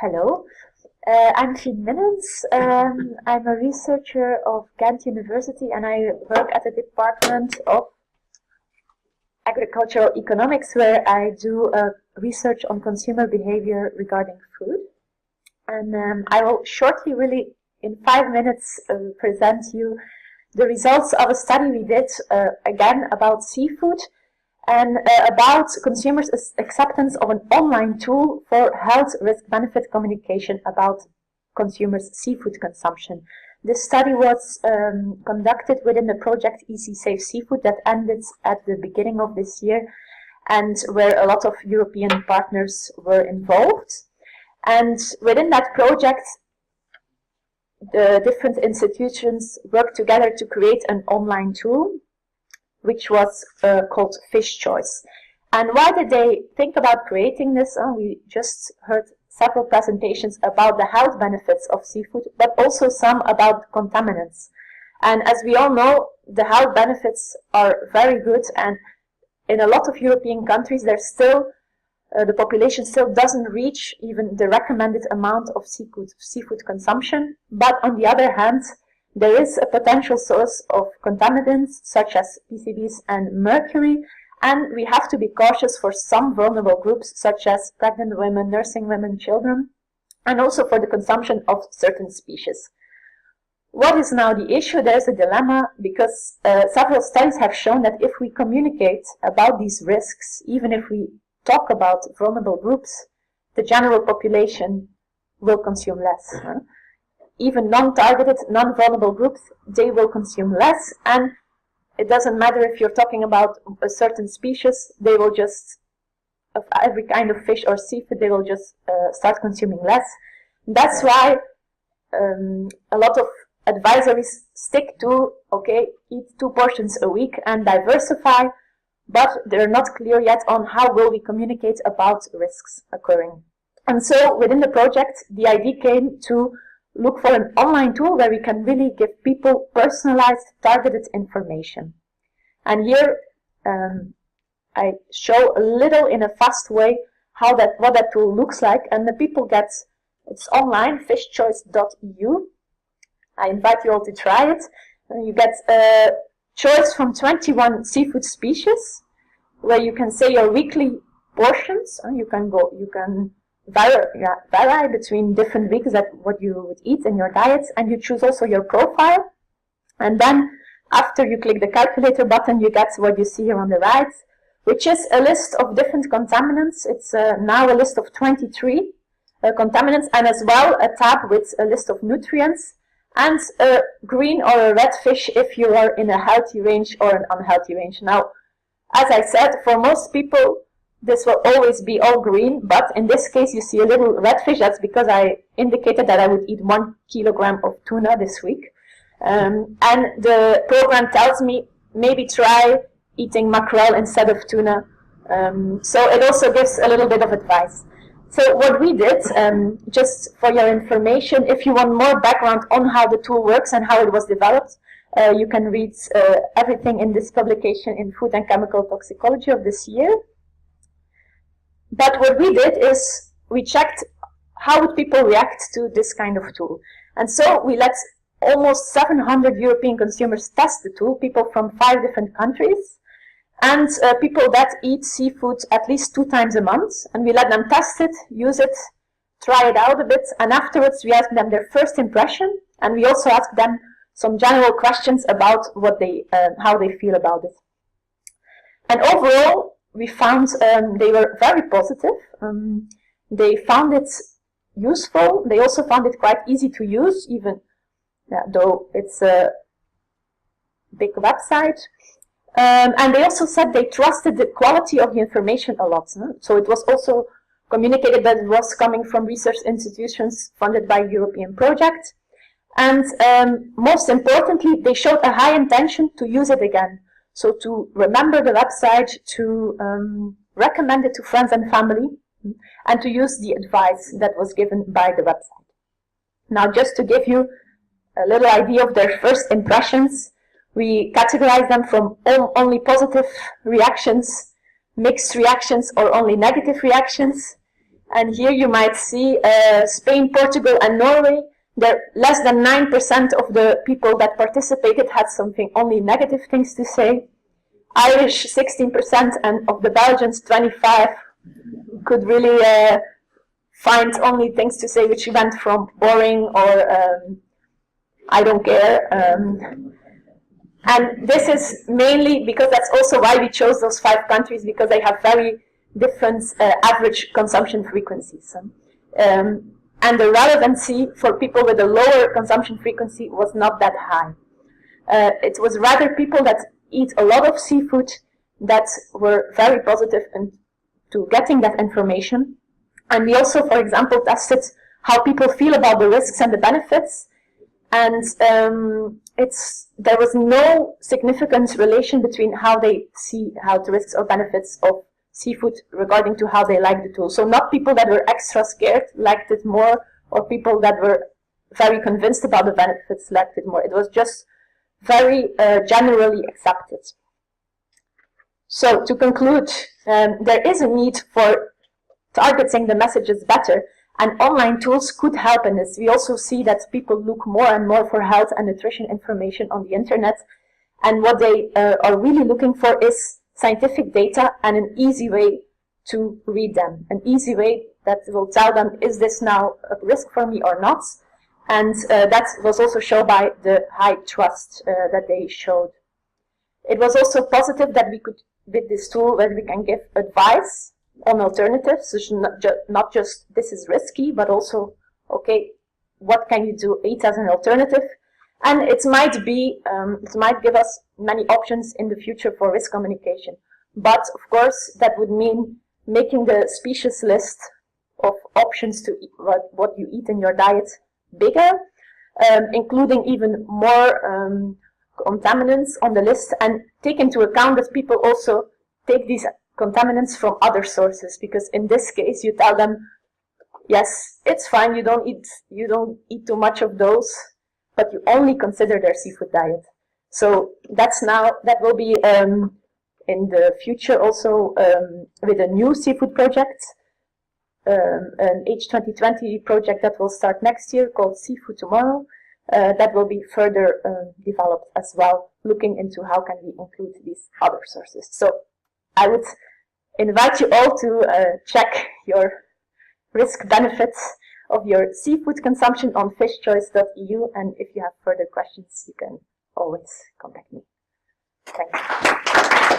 Hello, I'm Fien Minnens. I'm a researcher of Ghent University and I work at the Department of Agricultural Economics where I do research on consumer behavior regarding food. And I will shortly, really in 5 minutes, present you the results of a study we did, again, about seafood and about consumers' acceptance of an online tool for health risk-benefit communication about consumers' seafood consumption. This study was conducted within the project EC Safe Seafood that ended at the beginning of this year and where a lot of European partners were involved. And within that project, the different institutions worked together to create an online tool which was called Fish Choice. And why did they think about creating this? We just heard several presentations about the health benefits of seafood, but also some about contaminants. And as we all know, the health benefits are very good, and in a lot of European countries, there's still the population still doesn't reach even the recommended amount of seafood consumption. But on the other hand, there is a potential source of contaminants such as PCBs and mercury, and we have to be cautious for some vulnerable groups such as pregnant women, nursing women, children, and also for the consumption of certain species. What is now the issue? There's a dilemma because several studies have shown that if we communicate about these risks, even if we talk about vulnerable groups, the general population will consume less. Even non-targeted, non-vulnerable groups, they will consume less, and it doesn't matter if you're talking about a certain species, they will just, of every kind of fish or seafood, they will just start consuming less. That's why a lot of advisories stick to, okay, eat 2 portions a week and diversify, but they're not clear yet on how will we communicate about risks occurring. And so within the project, the idea came to look for an online tool where we can really give people personalized, targeted information. And here I show a little in a fast way what that tool looks like. And the people get, it's online, fishchoice.eu. I invite you all to try it. You get a choice from 21 seafood species, where you can say your weekly portions. You can vary between different weeks that what you would eat in your diets, and you choose also your profile. And then after you click the calculator button, you get what you see here on the right, which is a list of different contaminants. It's now a list of 23 contaminants, and as well a tab with a list of nutrients, and a green or a red fish if you are in a healthy range or an unhealthy range. Now, as I said, for most people, this will always be all green, but in this case you see a little red fish. That's because I indicated that I would eat 1 kilogram of tuna this week. And the program tells me maybe try eating mackerel instead of tuna. So it also gives a little bit of advice. So what we did, just for your information, if you want more background on how the tool works and how it was developed, you can read everything in this publication in Food and Chemical Toxicology of this year. But what we did is we checked how would people react to this kind of tool. And so we let almost 700 European consumers test the tool, people from 5 different countries, and people that eat seafood at least 2 times a month. And we let them test it, use it, try it out a bit, and afterwards we asked them their first impression, and we also asked them some general questions about what how they feel about it. And overall, we found they were very positive. They found it useful. They also found it quite easy to use, even though it's a big website. And they also said they trusted the quality of the information a lot. So it was also communicated that it was coming from research institutions funded by a European project. And most importantly, they showed a high intention to use it again. So to remember the website, to recommend it to friends and family, and to use the advice that was given by the website. Now, just to give you a little idea of their first impressions, we categorize them from only positive reactions, mixed reactions, or only negative reactions. And here you might see Spain, Portugal, and Norway. Less than 9% of the people that participated had something, only negative things to say. Irish 16%, and of the Belgians 25 could really find only things to say, which went from boring or I don't care. And this is mainly because that's also why we chose those 5 countries, because they have very different average consumption frequencies. And the relevancy for people with a lower consumption frequency was not that high. It was rather people that eat a lot of seafood that were very positive into getting that information. And we also, for example, tested how people feel about the risks and the benefits. And there was no significant relation between how they see how the risks or benefits of seafood regarding to how they like the tool. So not people that were extra scared liked it more, or people that were very convinced about the benefits liked it more. It was just very generally accepted. So to conclude, there is a need for targeting the messages better, and online tools could help in this. We also see that people look more and more for health and nutrition information on the internet, and what they are really looking for is scientific data and an easy way to read them, an easy way that will tell them, is this now a risk for me or not? And that was also shown by the high trust that they showed. It was also positive that we could, with this tool, where we can give advice on alternatives, so not just this is risky, but also, okay, what can you do, eat as an alternative? And it might give us many options in the future for risk communication. But of course, that would mean making the species list of options to eat, what you eat in your diet bigger, including even more contaminants on the list, and take into account that people also take these contaminants from other sources, because in this case you tell them, yes, it's fine, you don't eat too much of those, but you only consider their seafood diet. So that will be in the future also with a new seafood project, an H2020 project that will start next year called Seafood Tomorrow. That will be further developed as well, looking into how can we include these other sources. So I would invite you all to check your risk benefits of your seafood consumption on fishchoice.eu, and if you have further questions, you can always contact me. Thank you.